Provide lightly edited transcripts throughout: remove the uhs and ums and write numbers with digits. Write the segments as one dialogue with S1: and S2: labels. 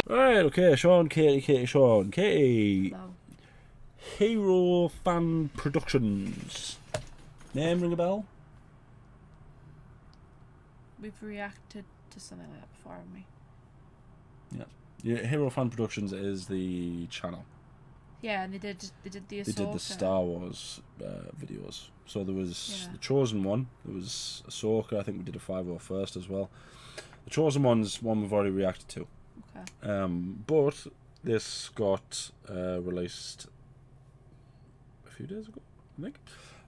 S1: Right, okay, Sean, Katie.
S2: No.
S1: Hero Fan Productions. Name ring a bell?
S2: We've reacted to something like that before, haven't we?
S1: Yeah, Hero Fan Productions is the channel.
S2: Yeah, and they did the
S1: They did
S2: Ahsoka.
S1: the Star Wars videos. So there was
S2: Yeah.
S1: the Chosen One. There was Ahsoka. I think we did a 501st as well. The Chosen One's one we've already reacted to.
S2: Okay.
S1: But this got released a few days ago, I think.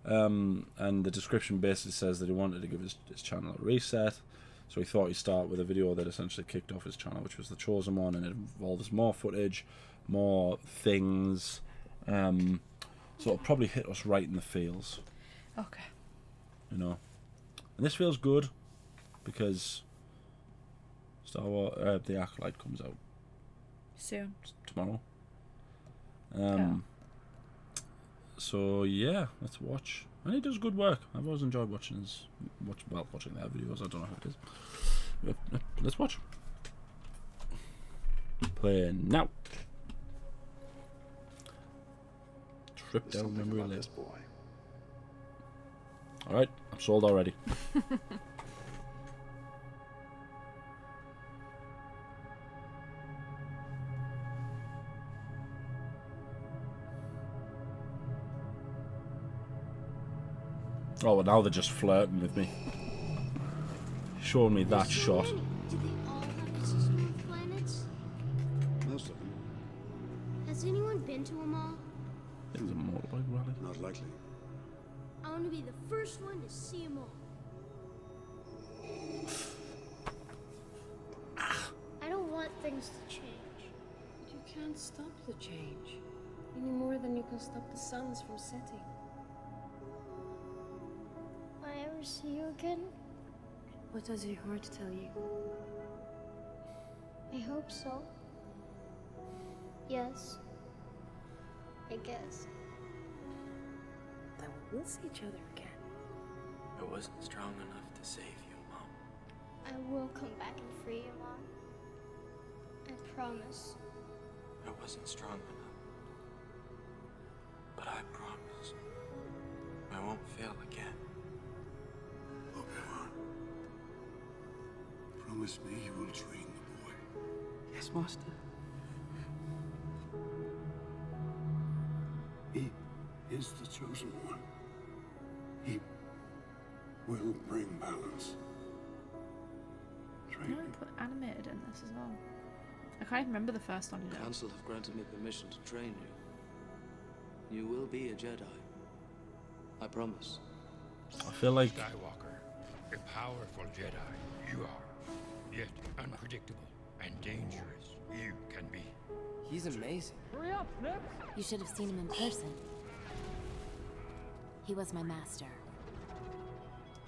S1: And the description basically says that he wanted to give his channel a reset. So he thought he'd start with a video that essentially kicked off his channel, which was the Chosen One, and it involves more footage, more things. So it'll probably hit us right in the feels,
S2: Okay.
S1: you know. And this feels good because Star Wars, The Acolyte comes out
S2: Soon.
S1: tomorrow.
S2: Yeah.
S1: So yeah, let's watch. And he does good work. I've always enjoyed watching watching their videos. I don't know how it is. But, let's watch. Play now. Trip down memory lane. All right, I'm sold already. Oh, well, now they're just flirting with me. Showing me that shot.
S3: Do they all have existing planets?
S4: Most of them.
S3: Has anyone been to them all?
S1: It was a motorbike rally.
S4: Not likely.
S3: I want to be the first one to see them all. I don't want things to change.
S5: You can't stop the change. Any more than you can stop the suns from setting.
S3: Will I ever see you again?
S5: What does your heart tell you?
S3: I hope so. Yes. I guess.
S5: Then we'll see each other again.
S6: I wasn't strong enough to save you, Mom.
S3: I will come back and free you, Mom. I promise.
S6: I wasn't strong enough. But I promise. I won't fail again.
S4: Obi-Wan. Promise me you will train the boy.
S6: Yes, Master.
S4: He is the chosen one. He will bring balance.
S2: I
S4: Train
S2: know
S4: him.
S2: they put animated in this as well. I can't even remember the first one, you
S6: The
S2: know.
S6: Council have granted me permission to train you. You will be a Jedi. I promise.
S1: I feel like
S7: Skywalker, a powerful Jedi, you are. Yet unpredictable and dangerous you can be.
S8: He's amazing.
S9: You should have seen him in person. He was my master.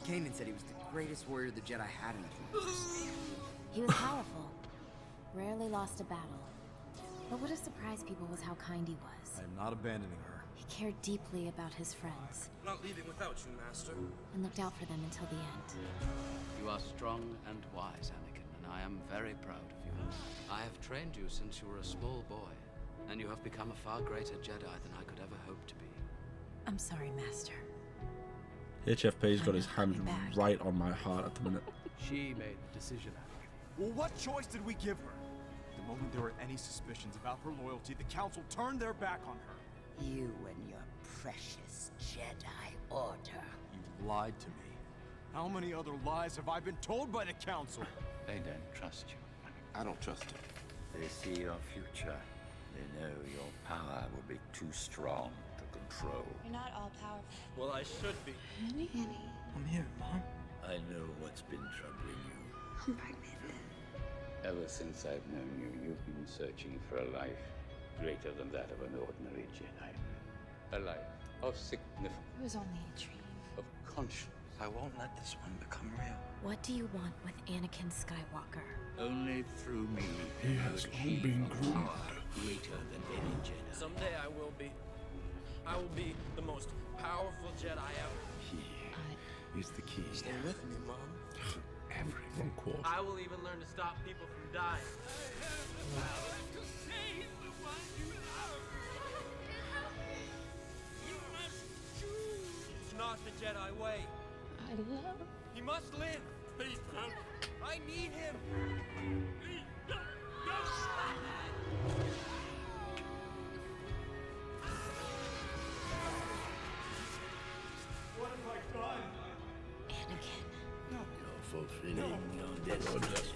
S8: Kanan said he was the greatest warrior the Jedi had in the Force.
S9: He was powerful. Rarely lost a battle. But what surprised people was how kind he was.
S8: I am not abandoning her.
S9: He cared deeply about his friends
S6: Not leaving without you, Master.
S9: and looked out for them until the end.
S6: You are strong and wise, Anakin, and I am very proud of you. I have trained you since you were a small boy, and you have become a far greater Jedi than I could ever hope to be.
S9: I'm sorry, Master.
S1: HFP's got his hand right on my heart at the minute.
S10: She made the decision.
S11: Well, what choice did we give her? The moment there were any suspicions about her loyalty, the Council turned their back on her.
S12: You and your precious Jedi Order.
S11: You lied to me. How many other lies have I been told by the Council?
S6: They don't trust you.
S4: I don't trust him.
S12: They see your future. They know your power will be too strong to control.
S13: You're not all powerful.
S6: Well, I should be.
S13: Annie?
S6: I'm here, Mom.
S12: I know what's been troubling you.
S13: I'm pregnant.
S12: Ever since I've known you, you've been searching for a life greater than that of an ordinary Jedi. A life of significance,
S13: It was only a dream.
S12: of conscience.
S6: I won't let this one become real.
S9: What do you want with Anakin Skywalker?
S12: Only through me
S1: He has all been groomed.
S12: greater than any Jedi.
S6: Someday I will be. I will be the most powerful Jedi ever.
S4: He is the key.
S6: Stay with me, Mom.
S4: To
S1: Wrong quote.
S10: I will even learn to stop people from dying. It's not the Jedi way.
S5: I love.
S10: He must live. Please don't. I need him. Please don't.
S4: What have I done?
S9: Anakin.
S12: You're fulfilling your destiny.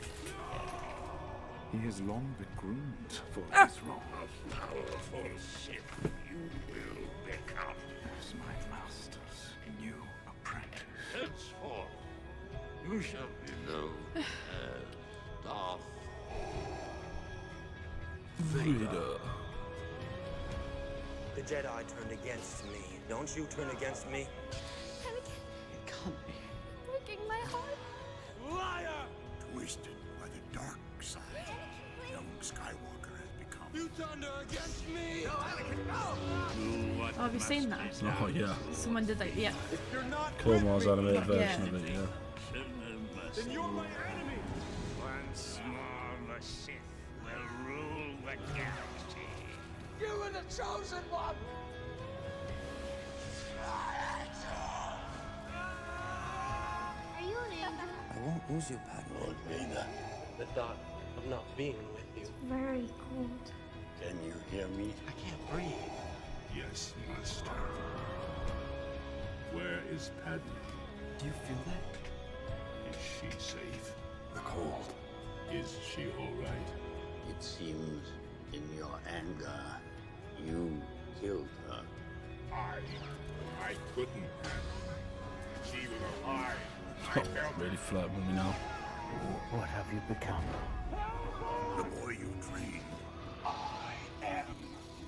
S11: He has long been groomed for this role.
S12: A powerful Sith you will become.
S11: As my master's new apprentice.
S12: Henceforth, you shall be known as Darth
S1: Vader.
S10: The Jedi turned against me. Don't you turn against me?
S3: Anakin,
S10: It can't be.
S3: breaking my heart.
S10: Liar!
S4: Twisted by the dark side, young Skywalker has become.
S10: You turned her against me! No, Anakin, no!
S2: Oh, have you seen that?
S1: Oh yeah.
S2: Someone did like, yeah.
S10: If you're not
S1: Clone Wars
S10: with me,
S1: animated version
S2: Yeah.
S1: of it, yeah.
S10: then you're my enemy!
S12: Once more, the Sith will rule the galaxy.
S10: You were the chosen one!
S3: Are you an angel?
S10: I won't lose you, Padme.
S12: Lord Vader,
S10: The thought of not being with you.
S3: Very cold.
S12: can you hear me?
S10: I can't breathe.
S4: Yes, Master. Where is Padme?
S10: Do you feel that?
S4: Is she safe? The cold. Is she all right?
S12: It seems in your anger, you killed her.
S4: I couldn't. She was alive.
S1: Oh, really flirt with me now.
S12: What have you become?
S4: The boy you trained. I am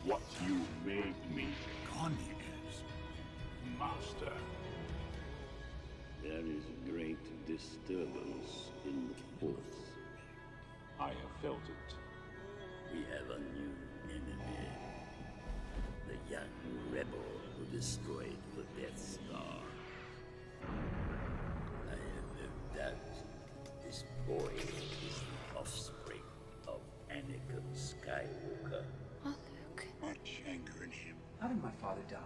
S4: what you made me. Connie is. Master.
S12: There is great disturbance in the Force.
S4: I have felt it.
S12: We have a new enemy. The young rebel who destroyed the Death Star. I have no doubt this boy is the offspring of Anakin Skywalker.
S3: Oh, Luke.
S4: Much anger in him.
S10: How did my father die?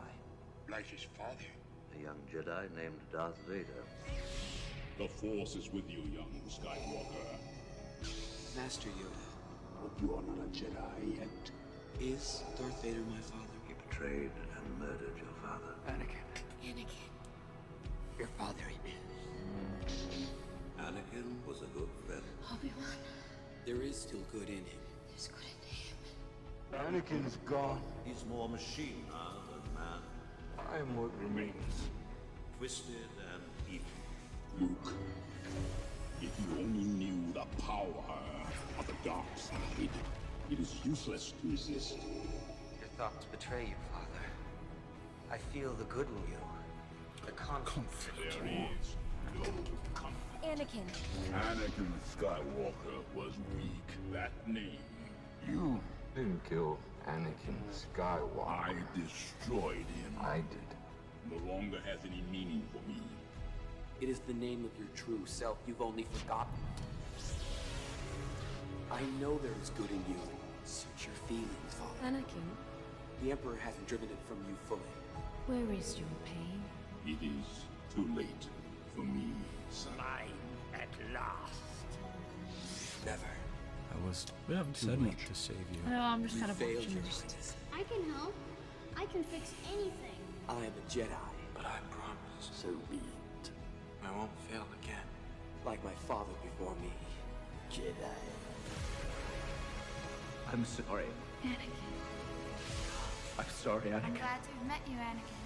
S4: Like his father.
S12: A young Jedi named Darth Vader.
S4: The Force is with you, young Skywalker.
S10: Master Yoda.
S4: But you are not a Jedi yet.
S10: Is Darth Vader my father?
S12: He betrayed and murdered your father.
S10: Anakin.
S9: Anakin.
S10: Your father is.
S12: Anakin was a good friend.
S9: Obi-Wan.
S10: There is still good in him.
S9: There's good in him.
S4: Anakin's gone.
S12: He's more machine now than man.
S4: I am what remains.
S12: Twisted and evil.
S4: Luke, if you only knew the power of the dark side, it is useless to resist.
S10: Your thoughts betray you, Father. I feel the good in you. The conflict.
S4: There is no conflict.
S9: Anakin.
S4: Anakin Skywalker was weak. That name.
S14: You didn't kill Anakin Skywalker.
S4: I destroyed him.
S14: I did.
S4: No longer has any meaning for me.
S10: It is the name of your true self you've only forgotten. I know there is good in you. Search your feelings, Father.
S5: Anakin.
S10: The Emperor hasn't driven it from you fully.
S9: Where is your pain?
S4: It is too late for me, son.
S12: Mine at last.
S10: Never.
S1: We haven't said much.
S11: To save you.
S2: No, I'm just kind of
S10: Failed
S2: watching
S10: your
S2: this.
S10: highness.
S3: I can help. I can fix anything.
S10: I am a Jedi, but I promise.
S12: So be it.
S10: I won't fail again. Like my father before me.
S12: Jedi.
S10: I'm sorry.
S3: Anakin.
S10: I'm sorry,
S3: I'm
S10: Anakin.
S3: glad to have met you, Anakin.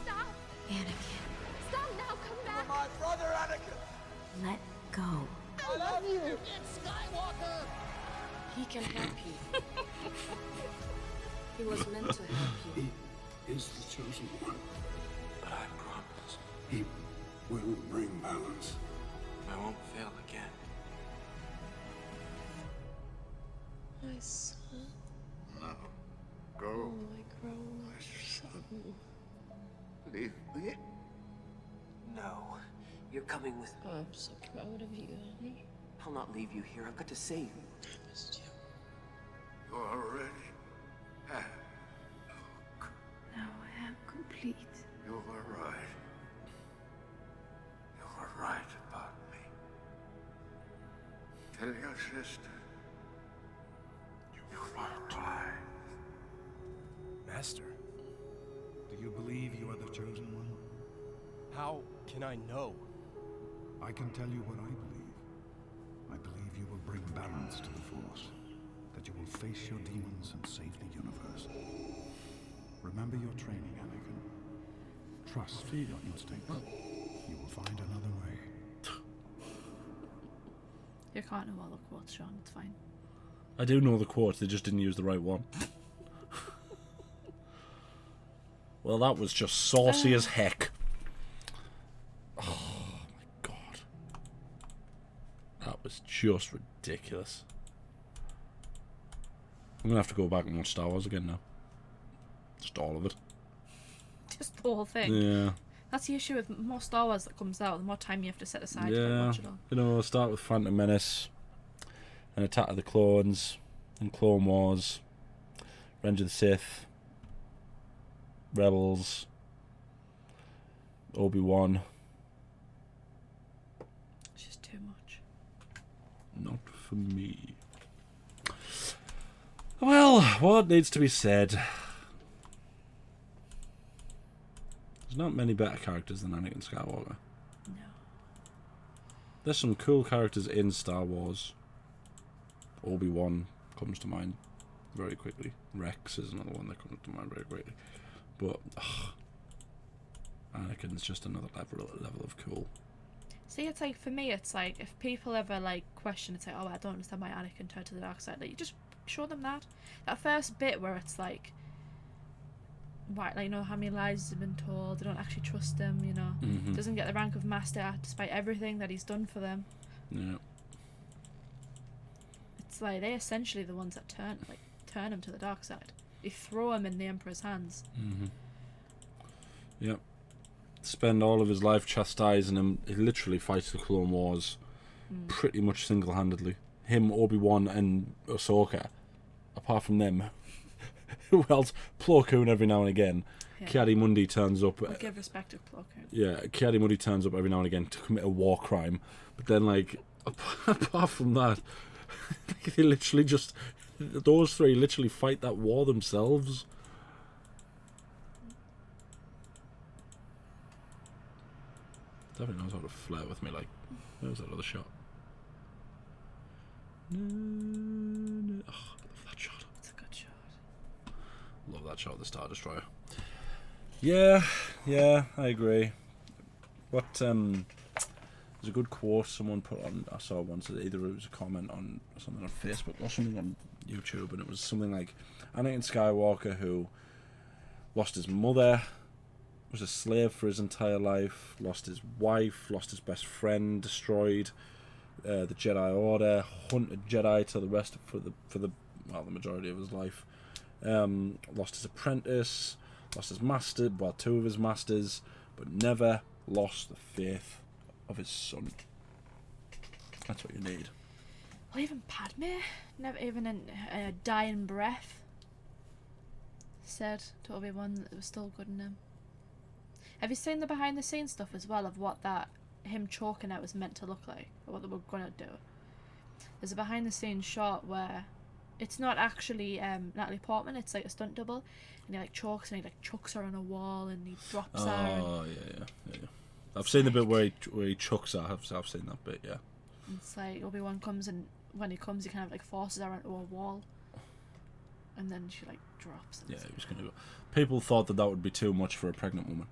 S3: Stop!
S9: Anakin.
S3: Stop now! Come back!
S10: My brother, Anakin!
S9: Let go.
S3: I love you!
S10: It's Skywalker!
S5: He can help you. He was meant to help you.
S4: He is the chosen one.
S10: But I promise.
S4: He will bring balance.
S10: I won't fail again.
S5: My son.
S4: No.
S5: Oh,
S4: Go.
S5: my grown-up son.
S4: Leave me.
S10: No. You're coming with me.
S5: Oh, I'm so proud of you, honey.
S10: I'll not leave you here. I've got to save you.
S5: I missed you.
S7: You already have.
S2: Now I am complete.
S7: You were right. You were right about me. Tell your sister. You were right.
S11: Master, do you believe you are the chosen one? How can I know?
S15: I can tell you what I believe. I believe you will bring balance to the Force. That you will face your demons and save the universe. Remember your training, Anakin. Trust your instinct. You will find another way.
S2: You can't know all the quotes, Sean. It's fine.
S1: I do know the quote, they just didn't use the right one. Well, that was just saucy as heck. Oh my god. That was just ridiculous. I'm gonna have to go back and watch Star Wars again now. Just all of it.
S2: Just the whole thing.
S1: Yeah.
S2: That's the issue with more Star Wars that comes out, the more time you have to set aside to
S1: Yeah.
S2: watch it all.
S1: You know, start with Phantom Menace, and Attack of the Clones, and Clone Wars, Revenge of the Sith, Rebels, Obi-Wan.
S2: It's just too much.
S1: Not for me. Well, what needs to be said? There's not many better characters than Anakin Skywalker.
S2: No.
S1: There's some cool characters in Star Wars. Obi-Wan comes to mind very quickly. Rex is another one that comes to mind very quickly. But Anakin's just another level of cool.
S2: See, it's like, for me, it's like, if people ever, like, question, it's like, oh, I don't understand why Anakin turned to the dark side. Like, you just show them that. That first bit where it's like, right, like, you know, how many lies have been told, they don't actually trust him, you know.
S1: Mhm.
S2: Doesn't get the rank of master despite everything that he's done for them.
S1: Yeah.
S2: It's like, they're essentially the ones that turn him to the dark side. They throw him in the Emperor's hands.
S1: Mm-hmm. Yep. Spend all of his life chastising him. He literally fights the Clone Wars pretty much single-handedly. Him, Obi-Wan, and Ahsoka. Apart from them, who else? Plo Koon every now and again.
S2: Yeah.
S1: Ki-Adi-Mundi turns up.
S2: I'll give respect to Plo Koon.
S1: Yeah, Ki-Adi-Mundi turns up every now and again to commit a war crime. But then, like, apart from that, they literally just... Those three literally fight that war themselves. Definitely knows how to flirt with me. Like, where's that other shot? Oh, I love that shot.
S2: It's a good shot.
S1: Love that shot of the Star Destroyer. Yeah, I agree. What there's a good quote someone put on. I saw once. Either it was a comment on something on Facebook or something on YouTube, and it was something like Anakin Skywalker, who lost his mother, was a slave for his entire life, lost his wife, lost his best friend, destroyed the Jedi Order, hunted Jedi to the rest for the majority of his life. Lost his apprentice, lost his master, well, two of his masters, but never lost the faith of his son. That's what you need.
S2: Well, even Padme, never even in a dying breath, said to Obi-Wan that it was still good in him. Have you seen the behind-the-scenes stuff as well of what that him choking out was meant to look like, or what they were gonna do? There's a behind-the-scenes shot where it's not actually Natalie Portman; it's like a stunt double, and he like chokes and he like chucks her on a wall and he drops her.
S1: Oh yeah. I've seen the bit where he chucks her. I've seen that bit. Yeah.
S2: It's like Obi-Wan comes, and when he comes, he kind of like forces her into a wall, and then she like drops.
S1: Yeah, he was gonna go. People thought that would be too much for a pregnant woman.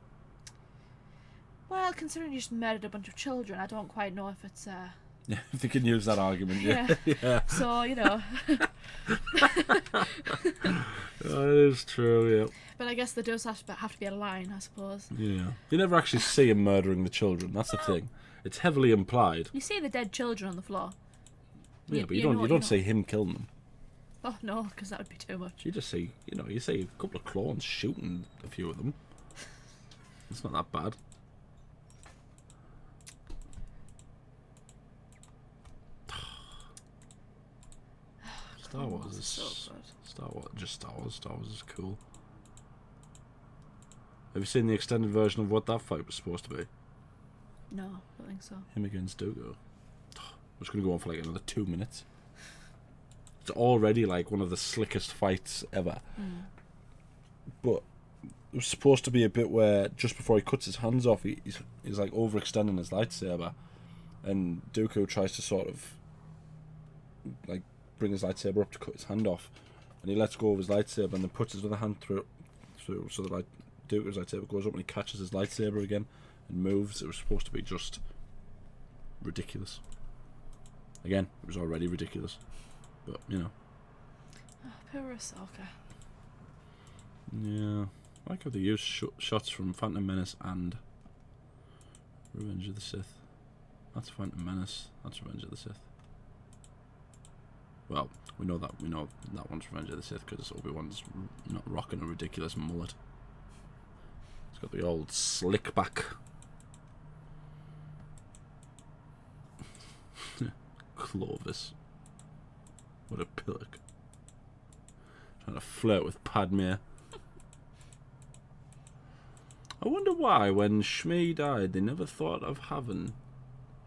S2: Well, considering you just murdered a bunch of children, I don't quite know if it's
S1: Yeah, if they can use that argument, yeah.
S2: So, you know.
S1: That is true, yeah.
S2: But I guess there does have to be a line, I suppose.
S1: Yeah. You never actually see him murdering the children, that's the thing. It's heavily implied.
S2: You see the dead children on the floor.
S1: Yeah, but you don't see him killing them.
S2: Oh, no, because that would be too much.
S1: You just see, you see a couple of clones shooting a few of them. It's not that bad. Star Wars is
S2: so good.
S1: Star Wars. Just Star Wars. Star Wars is cool. Have you seen the extended version of what that fight was supposed to be?
S2: No, I don't think so.
S1: Him against Dooku. It's going to go on for like another 2 minutes. It's already like one of the slickest fights ever. But it was supposed to be a bit where just before he cuts his hands off, he's like overextending his lightsaber, and Dooku tries to sort of like bring his lightsaber up to cut his hand off, and he lets go of his lightsaber and then puts his other hand through so that Dooku's lightsaber goes up and he catches his lightsaber again and moves. It was supposed to be just ridiculous. Again, it was already ridiculous, but you know.
S2: Oh, poor Ahsoka.
S1: Yeah, I like how they use shots from Phantom Menace and Revenge of the Sith. That's Phantom Menace. That's Revenge of the Sith. Well, we know that one's Revenge of the Sith because Obi-Wan's not rocking a ridiculous mullet. He's got the old slick back. Clovis. What a pillock. Trying to flirt with Padme. I wonder why, when Shmi died, they never thought of having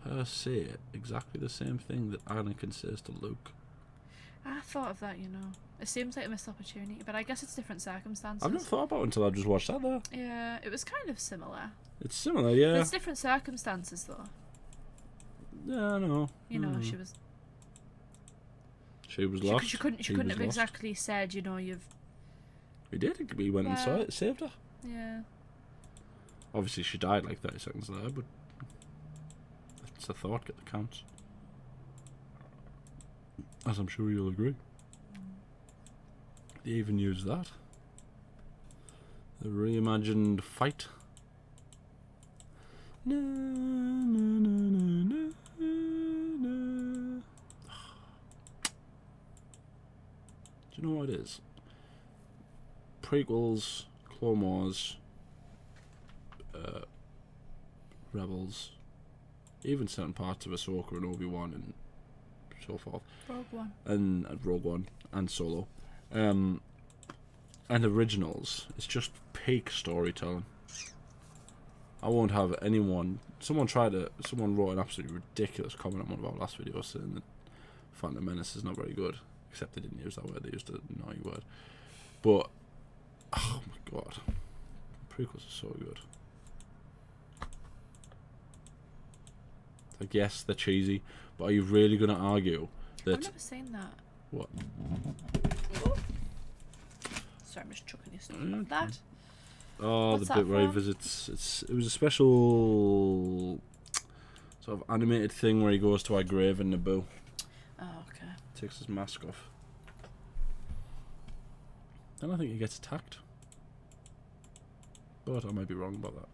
S1: her say exactly the same thing that Anakin says to Luke.
S2: I thought of that, you know. It seems like a missed opportunity, but I guess it's different circumstances.
S1: I've never thought about it until I just watched that, though.
S2: Yeah, it was kind of similar.
S1: It's similar, yeah.
S2: But it's different circumstances, though.
S1: Yeah, I know.
S2: You know, she was
S1: lost.
S2: She couldn't have exactly said, you know, you've...
S1: He did. He went and saved her.
S2: Yeah.
S1: Obviously, she died like 30 seconds later, but it's a thought that counts. As I'm sure you'll agree. They even use that. The reimagined fight. Na, na, na, na, na, na. Do you know what it is? Prequels, Clone Wars, Rebels, even certain parts of Ahsoka and Obi-Wan and so forth.
S2: Rogue One.
S1: And Rogue One and Solo. And originals. It's just peak storytelling. I won't have anyone... Someone wrote an absolutely ridiculous comment on one of our last videos saying that Phantom Menace is not very good. Except they didn't use that word, they used a naughty word. But, oh my god. Prequels are so good. Like, yes, they're cheesy, but are you really going to argue that...
S2: I've never seen that.
S1: What?
S2: Sorry, I'm just chucking your stuff like that.
S1: Oh,
S2: What's
S1: the bit
S2: that
S1: where he
S2: for?
S1: visits... It was a special sort of animated thing where he goes to our grave in Naboo.
S2: Oh, okay.
S1: Takes his mask off. Then I think he gets attacked. But I might be wrong about that.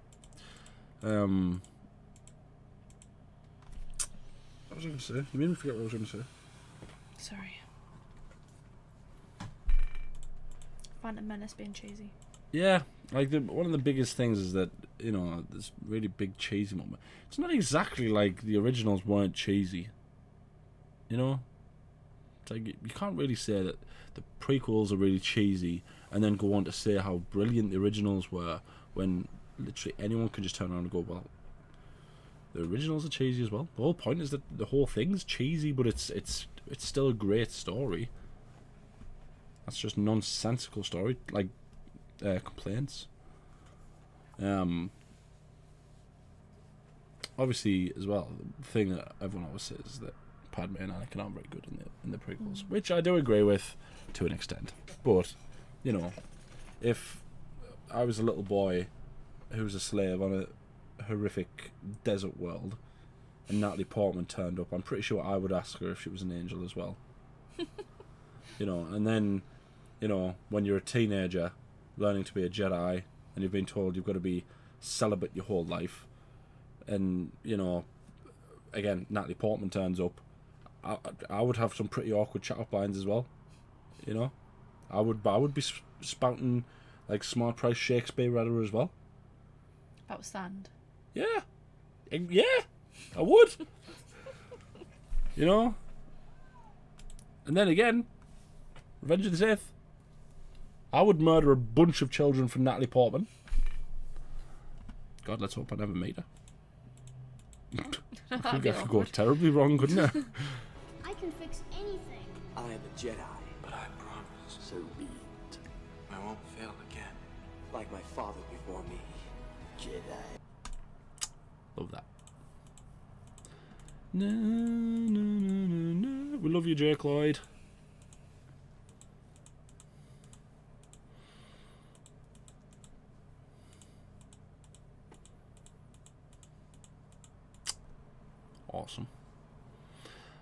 S1: What was I going to say? You made me forget what I was going to say.
S2: Sorry. Phantom Menace being cheesy.
S1: Yeah, like one of the biggest things is that, you know, this really big cheesy moment. It's not exactly like the originals weren't cheesy. You know? It's like, you can't really say that the prequels are really cheesy and then go on to say how brilliant the originals were when literally anyone can just turn around and go, well, the originals are cheesy as well. The whole point is that the whole thing's cheesy, but it's still a great story. That's just nonsensical story, like complaints. Obviously, as well, the thing that everyone always says is that Padme and Anakin aren't very good in the prequels, which I do agree with to an extent. But you know, if I was a little boy who was a slave on a horrific desert world, and Natalie Portman turned up, I'm pretty sure I would ask her if she was an angel as well. You know, and then, you know, when you're a teenager learning to be a Jedi and you've been told you've got to be celibate your whole life, and, you know, again, Natalie Portman turns up, I would have some pretty awkward chat-up lines as well. You know, I would be spouting like smart price Shakespeare at her as well.
S2: About Sand.
S1: Yeah, I would. You know, and then again, Revenge of the Sith. I would murder a bunch of children for Natalie Portman. God, let's hope I never meet her. That could go terribly wrong, couldn't it?
S3: I can fix anything.
S10: I am a Jedi, but I promise, so be it.
S11: I won't fail again.
S10: Like my father before me, Jedi.
S1: Love that. No, no, no, no, no. We love you, Jake Lloyd.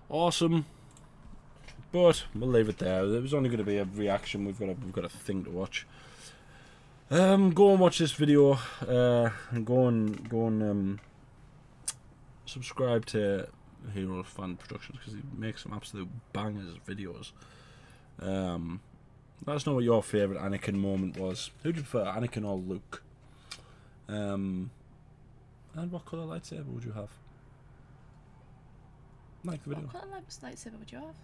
S1: Awesome. But we'll leave it there. It was only going to be a reaction. We've got a thing to watch. Go and watch this video. And go and subscribe to Hero Fan Productions, because he makes some absolute bangers videos. Let us know what your favourite Anakin moment was. Who do you prefer, Anakin or Luke? And what colour lightsaber would you have? Like the video.
S2: What colour lightsaber would you have?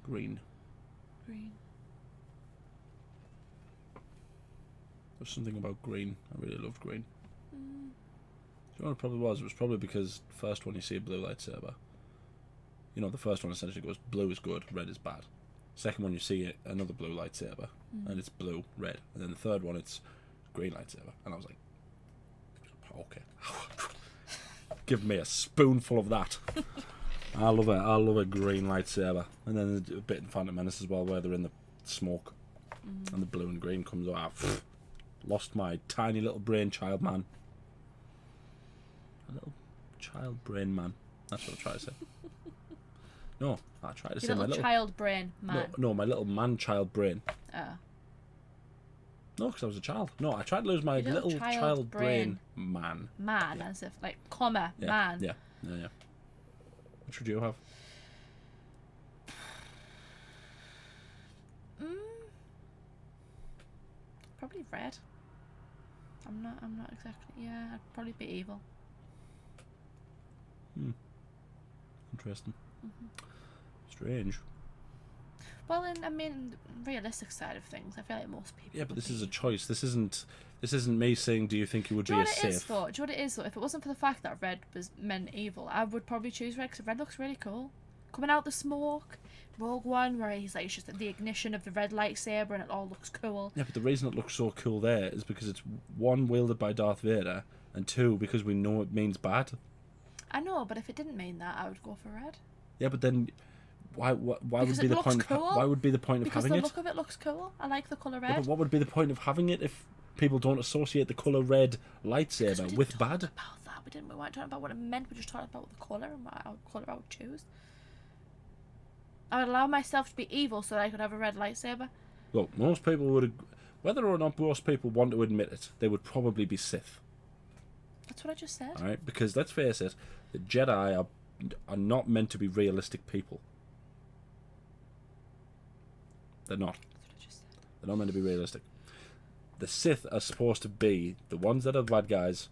S1: Green.
S2: Green.
S1: There's something about green. I really loved green. Do you know what it probably was? It was probably because the first one you see a blue lightsaber. You know, the first one essentially goes blue is good, red is bad. Second one you see another blue lightsaber, and it's blue, red. And then the third one it's green lightsaber. And I was like, okay. Give me a spoonful of that. I love it. I love a green lightsaber. And then a bit in Phantom Menace as well, where they're in the smoke, and the blue and green comes out. Lost my tiny little brain child man. A little child brain man. That's what I try to say. No, I try to say my little
S2: child brain man.
S1: No, my little man child brain.
S2: Oh.
S1: No, because I was a child. No, I tried to lose my little child brain man.
S2: Man, as if like comma
S1: Yeah.
S2: man.
S1: Yeah. Which would you have?
S2: Probably red. I'm not exactly. Yeah, I'd probably be evil.
S1: Interesting. Strange.
S2: Well, I mean, realistic side of things, I feel like most people.
S1: Yeah, but this is a choice. This isn't me saying, do you think you would be a Sith?
S2: Do you know what it is though? If it wasn't for the fact that red was meant evil, I would probably choose red, because red looks really cool. Coming out the smoke, Rogue One, where he's like, it's just the ignition of the red lightsaber and it all looks cool.
S1: Yeah, but the reason it looks so cool there is because it's one, wielded by Darth Vader, and two, because we know it means bad.
S2: I know, but if it didn't mean that, I would go for red.
S1: Yeah, but then why
S2: Because
S1: would be
S2: it
S1: the
S2: looks
S1: point?
S2: cool.
S1: Why would be the point of
S2: Because
S1: having
S2: the
S1: it?
S2: look of it looks cool. I like the colour red.
S1: Yeah, but what would be the point of having it if people don't associate the colour red lightsaber with bad?
S2: About that, we weren't talking about what it meant. We just talked about the colour and what colour I would choose. I would allow myself to be evil so that I could have a red lightsaber.
S1: Look, most people would, whether or not most people want to admit it, they would probably be Sith.
S2: That's what I just said.
S1: All right, because let's face it, the Jedi are not meant to be realistic people. They're not.
S2: That's what I just said.
S1: They're not meant to be realistic. The Sith are supposed to be the ones that are the bad guys,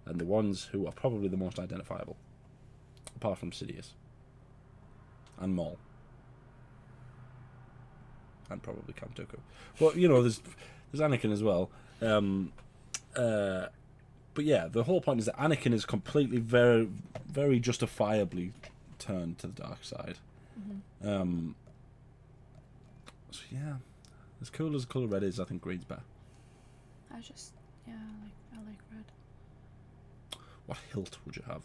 S1: and the ones who are probably the most identifiable, apart from Sidious and Maul. And probably Count Dooku. But, you know, there's Anakin as well. But yeah, the whole point is that Anakin is completely, very, very justifiably turned to the dark side. So yeah, as cool as the colour red is, I think green's better.
S2: I like red.
S1: What hilt would you have?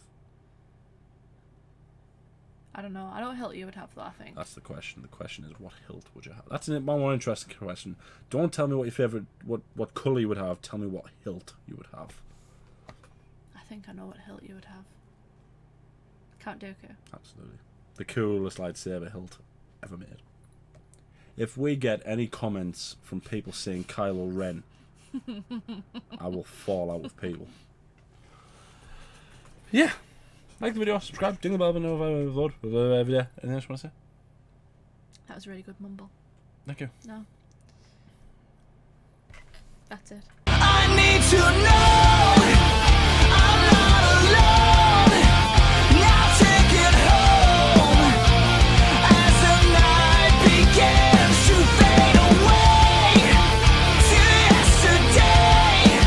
S2: I don't know. I know what hilt you would have though, I think.
S1: That's the question. The question is, what hilt would you have? That's my more interesting question. Don't tell me what your favourite, what colour you would have. Tell me what hilt you would have.
S2: I think I know what hilt you would have. Count Dooku.
S1: Absolutely. The coolest lightsaber hilt ever made. If we get any comments from people saying Kylo Ren, I will fall out with people. Yeah. Like the video, subscribe, ding the bell, and know if I upload every day. Anything else you want to say?
S2: That was a really good mumble.
S1: Thank you.
S2: No. That's it.
S16: I need to know.